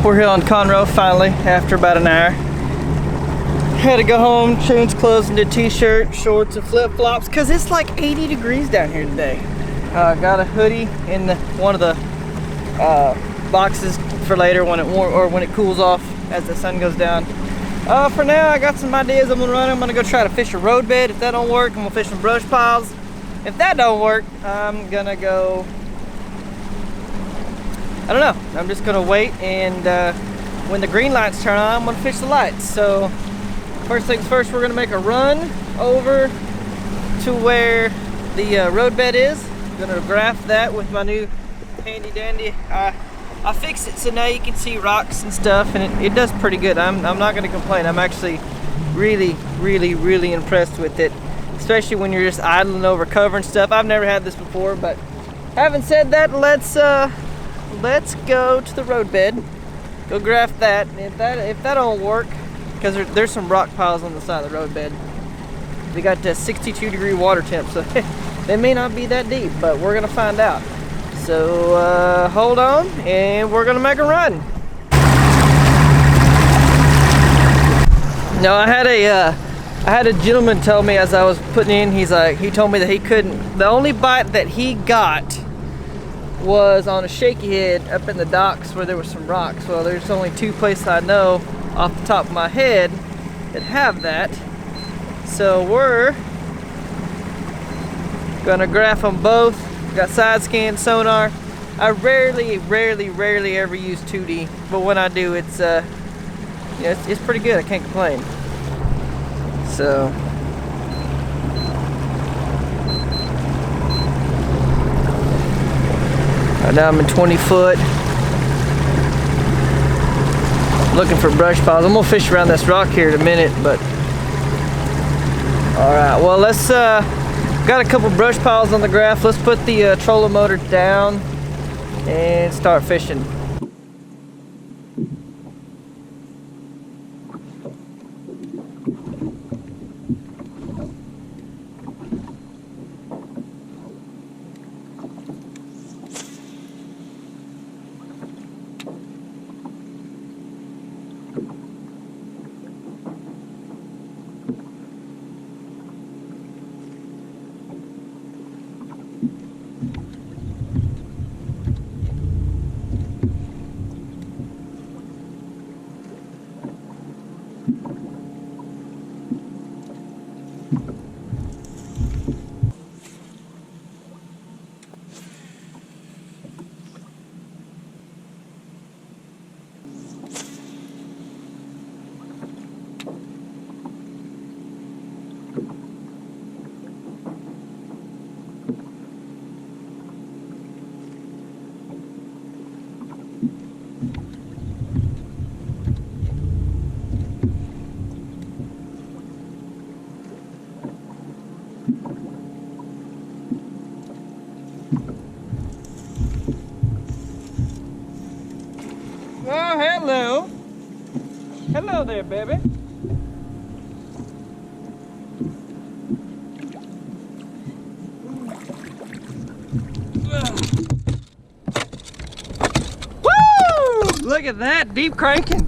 We're here on Conroe finally after about an hour. Had to go home, change clothes into t-shirt, shorts, and flip-flops because it's like 80 degrees down here today. Got a hoodie in one of the boxes for later when it cools off as the sun goes down. For now, I got some ideas I'm gonna run. I'm gonna go try to fish a roadbed. If that don't work, I'm gonna fish some brush piles. If that don't work, I'm gonna go, I don't know. I'm just gonna wait, and when the green lights turn on, I'm gonna fish the lights. So first things first, we're gonna make a run over to where the roadbed is. I'm gonna graph that with my new handy dandy. I fixed it so now you can see rocks and stuff, and it does pretty good. I'm not gonna complain. I'm actually really impressed with it, especially when you're just idling over cover and stuff. I've never had this before, but having said that, let's go to the roadbed, go graph that. And if that don't work, because there's some rock piles on the side of the roadbed. They got 62-degree water temp, so they may not be that deep, but we're gonna find out. So hold on, and we're gonna make a run. No, I had a gentleman tell me as I was putting in, he told me that he couldn't, the only bite that he got was on a shaky head up in the docks where there was some rocks. Well, there's only two places I know off the top of my head that have that. So we're gonna graph them both. Got side scan sonar. I rarely ever use 2D, but when I do, it's it's pretty good. I can't complain. So right now I'm in 20 foot, looking for brush piles. I'm gonna fish around this rock here in a minute, but all right. Well, let's. Got a couple brush piles on the graph. Let's put the trolling motor down and start fishing. Oh, hello. Hello there, baby. Woo! Look at that, deep cranking.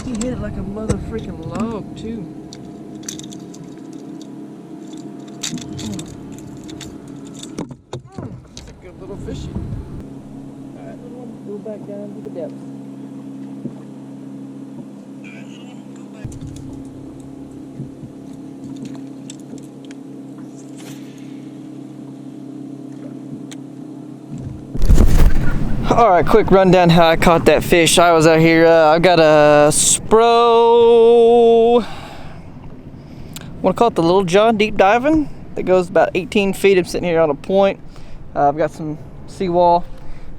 He hit it like a mother freaking log, too. Fishing. Alright, little one, go back down to the depths. Alright, quick rundown how I caught that fish. I was out here, I've got a Spro, I want to call it the Little John deep diving. That goes about 18 feet. I'm sitting here on a point. I've got some seawall,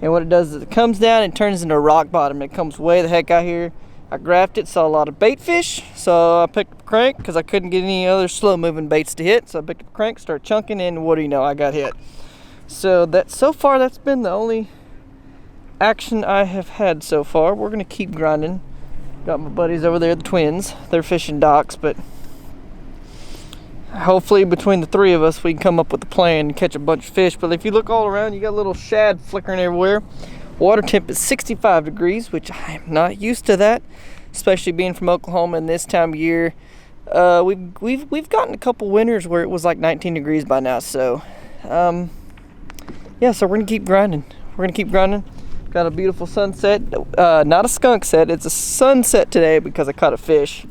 and what it does is it comes down and turns into a rock bottom. It comes way the heck out here. I graphed it, saw a lot of bait fish, so I picked up a crank because I couldn't get any other slow moving baits to hit. So I picked up a crank, started chunking, and what do you know, I got hit. So so far that's been the only action I have had so far. We're gonna keep grinding. Got my buddies over there, the twins. They're fishing docks, but hopefully between the three of us we can come up with a plan and catch a bunch of fish. But if you look all around, you got little shad flickering everywhere. Water temp is 65 degrees, which I am not used to that, especially being from Oklahoma in this time of year. We've gotten a couple winters where it was like 19 degrees by now. So yeah, so we're gonna keep grinding. Got a beautiful sunset. Not a skunk set, it's a sunset today because I caught a fish.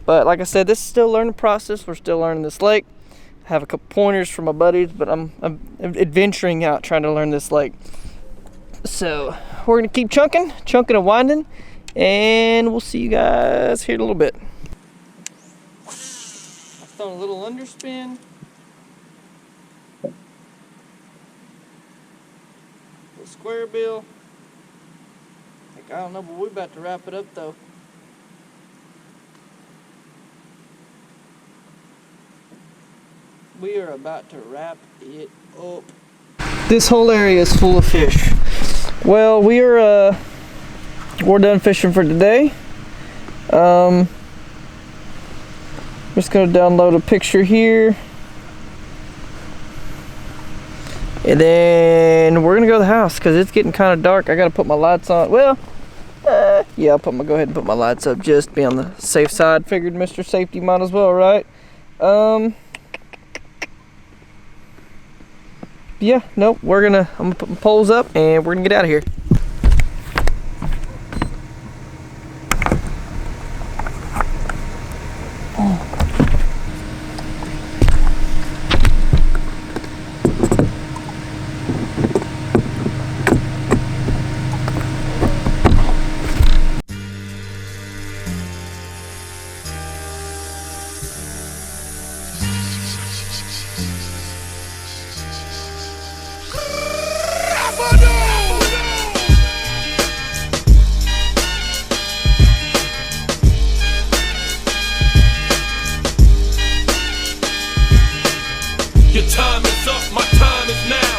But like I said, this is still a learning process. We're still learning this lake. I have a couple pointers from my buddies, but I'm adventuring out trying to learn this lake. So we're gonna keep chunking and winding, and we'll see you guys here in a little bit. I've thrown a little underspin. Little square bill. I don't know, but we're about to wrap it up though. We are about to wrap it up. This whole area is full of fish. Well, we're done fishing for today. I'm just gonna download a picture here. And then we're gonna go to the house because it's getting kind of dark. I gotta put my lights on. Well, yeah, I'll go ahead and put my lights up, just be on the safe side. Figured Mr. Safety might as well, right? Yeah, nope, I'm gonna put my poles up and we're gonna get out of here. Your time is up, my time is now.